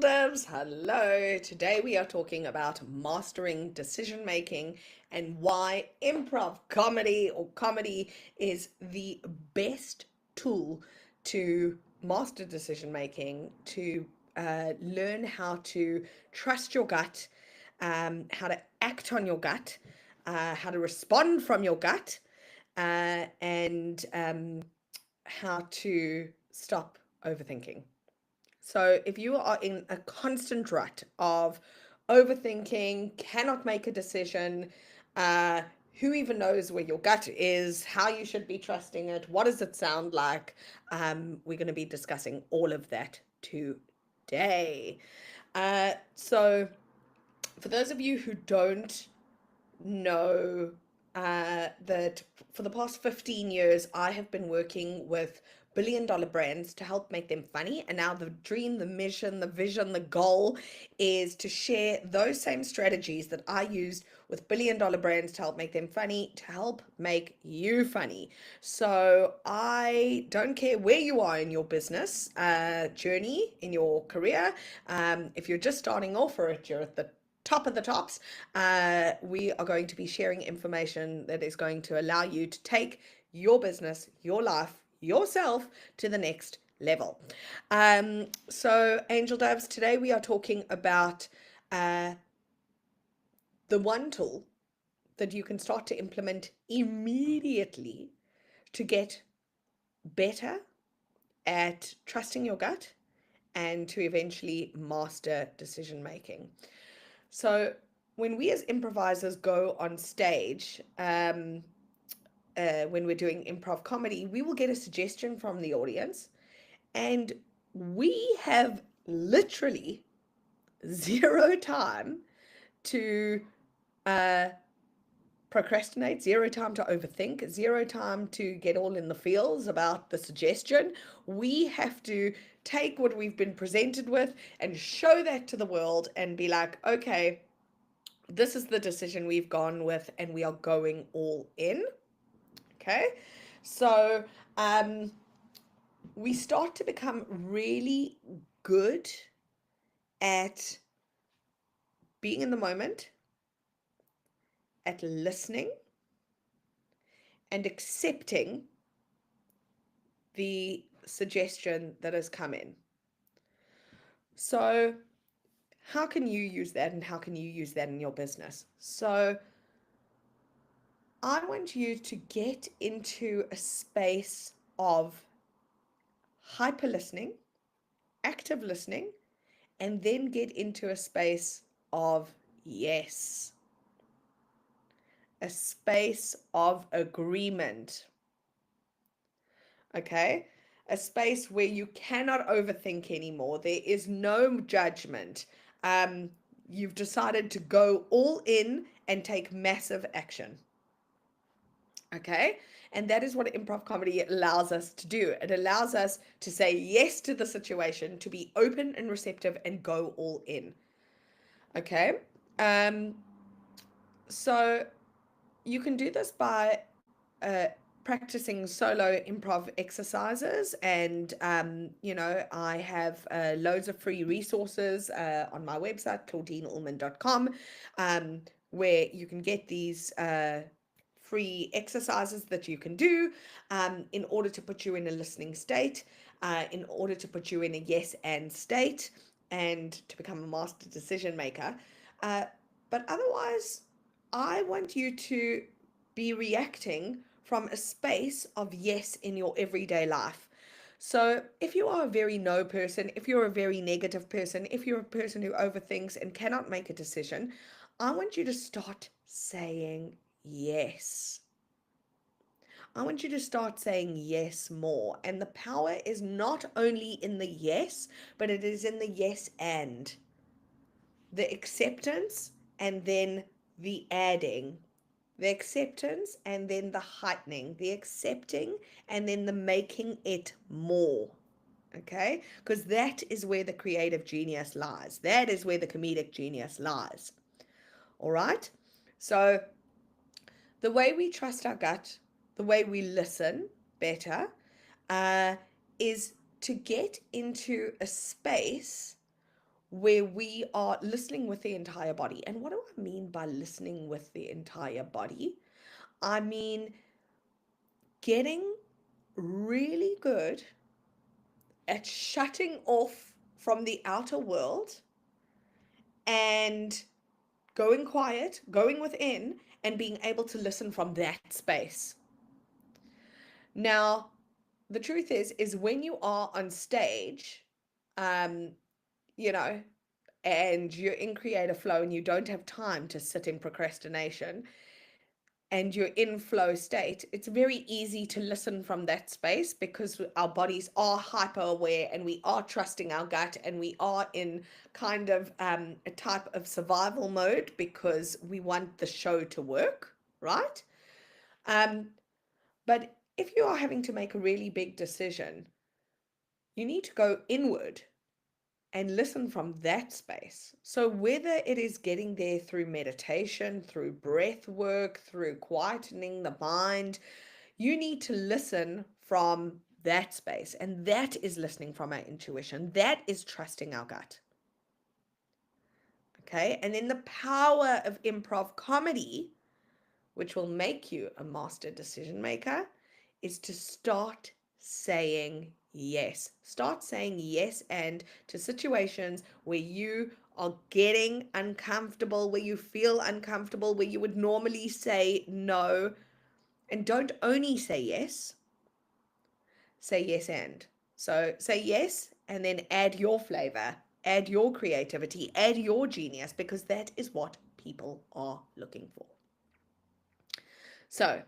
Devs, hello. Today we are talking about mastering decision making and why improv comedy is the best tool to master decision making, to learn how to trust your gut, how to act on your gut, how to respond from your gut, and how to stop overthinking. So if you are in a constant rut of overthinking, cannot make a decision, uh, who even knows where your gut is, how you should be trusting it, what does it sound like? We're going to be discussing all of that today. So for those of you who don't know that for the past 15 years, I have been working with billion-dollar brands to help make them funny. And now the dream, the mission, the vision, the goal is to share those same strategies that I used with billion-dollar brands to help make them funny, to help make you funny. So I don't care where you are in your business journey, in your career. If you're just starting off or if you're at the top of the tops, we are going to be sharing information that is going to allow you to take your business, your life, yourself to the next level. So, Angel Doves, today we are talking about uh, the one tool that you can start to implement immediately to get better at trusting your gut and to eventually master decision making. So, when we as improvisers go on stage, when we're doing improv comedy, we will get a suggestion from the audience, and we have literally zero time to uh, procrastinate, zero time to overthink, zero time to get all in the feels about the suggestion. We have to take what we've been presented with and show that to the world and be like, okay, this is the decision we've gone with, and we are going all in. Okay, so we start to become really good at being in the moment, at listening, and accepting the suggestion that has come in. So, how can you use that, and how can you use that in your business? So, I want you to get into a space of hyper listening, active listening, and then get into a space of yes, a space of agreement. Okay, a space where you cannot overthink anymore. There is no judgment. You've decided to go all in and take massive action. Okay, and that is what improv comedy allows us to do. It allows us to say yes to the situation, to be open and receptive and go all in. Okay, um, so you can do this by uh, practicing solo improv exercises, and I have loads of free resources on my website claudineullman.com, where you can get these free exercises that you can do in order to put you in a listening state, in order to put you in a yes and state, and to become a master decision maker. Uh, but otherwise, I want you to be reacting from a space of yes in your everyday life. So, if you are a very no person, if you're a very negative person, if you're a person who overthinks and cannot make a decision, I want you to start saying yes. I want you to start saying yes more. And the power is not only in the yes, but it is in the yes and the acceptance, and then the adding, the acceptance and then the heightening, the accepting and then the making it more. Okay, because that is where the creative genius lies, that is where the comedic genius lies. All right, so the way we trust our gut, the way we listen better, uh, is to get into a space where we are listening with the entire body. And what do I mean by listening with the entire body? I mean getting really good at shutting off from the outer world and going quiet, going within, and being able to listen from that space. Now, the truth is when you are on stage, um, you know, and you're in creative flow and you don't have time to sit in procrastination and you're in flow state, it's very easy to listen from that space because our bodies are hyper aware and we are trusting our gut and we are in kind of a type of survival mode because we want the show to work, right? Um, but if you are having to make a really big decision, you need to go inward and listen from that space. So, whether it is getting there through meditation, through breath work, through quietening the mind, you need to listen from that space. And that is listening from our intuition. That is trusting our gut. Okay. And then the power of improv comedy, which will make you a master decision maker, is to start saying yes. Start saying yes and to situations where you are getting uncomfortable, where you feel uncomfortable, where you would normally say no. And don't only say yes and. So say yes and then add your flavor, add your creativity, add your genius, because that is what people are looking for. So,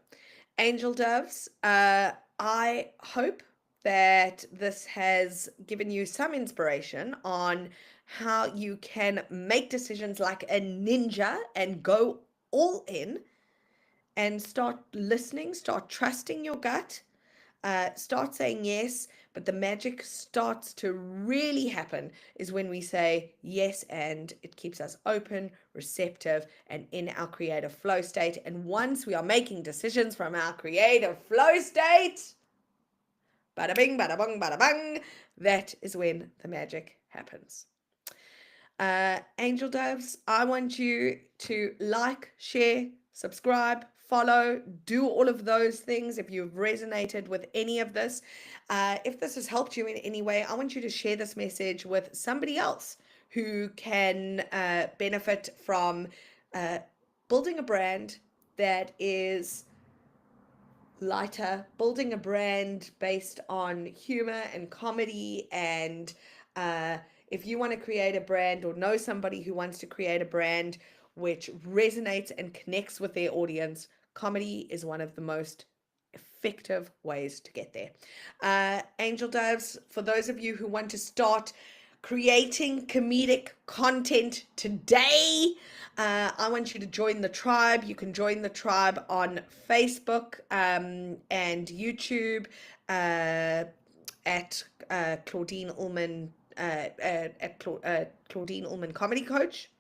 angel doves, I hope that this has given you some inspiration on how you can make decisions like a ninja and go all in and start listening, start trusting your gut, start saying yes. But the magic starts to really happen is when we say yes, and it keeps us open, receptive, and in our creative flow state. And once we are making decisions from our creative flow state, bada bing, bada bong, bada bang, that is when the magic happens. Angel doves, I want you to like, share, subscribe, follow, do all of those things if you've resonated with any of this. If this has helped you in any way, I want you to share this message with somebody else who can benefit from building a brand that is lighter, building a brand based on humor and comedy. And if you want to create a brand or know somebody who wants to create a brand which resonates and connects with their audience, comedy is one of the most effective ways to get there. Angel Doves, for those of you who want to start creating comedic content today, I want you to join the tribe. You can join the tribe on Facebook and YouTube at Claudine Ullman Claudine Ullman Comedy Coach.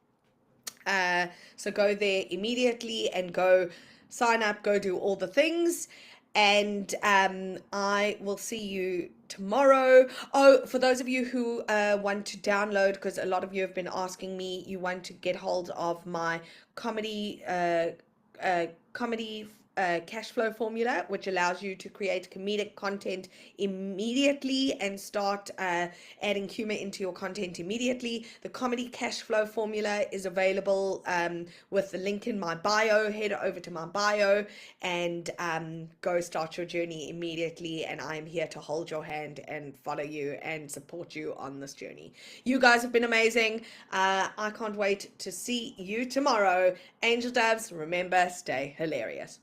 So go there immediately and go sign up, go do all the things. And I will see you tomorrow. Oh, for those of you who want to download, because a lot of you have been asking me, you want to get hold of my comedy cash flow formula, which allows you to create comedic content immediately and start adding humor into your content immediately. The comedy cash flow formula is available with the link in my bio. Head over to my bio and go start your journey immediately. And I am here to hold your hand and follow you and support you on this journey. You guys have been amazing. I can't wait to see you tomorrow. Angel Doves, remember, stay hilarious.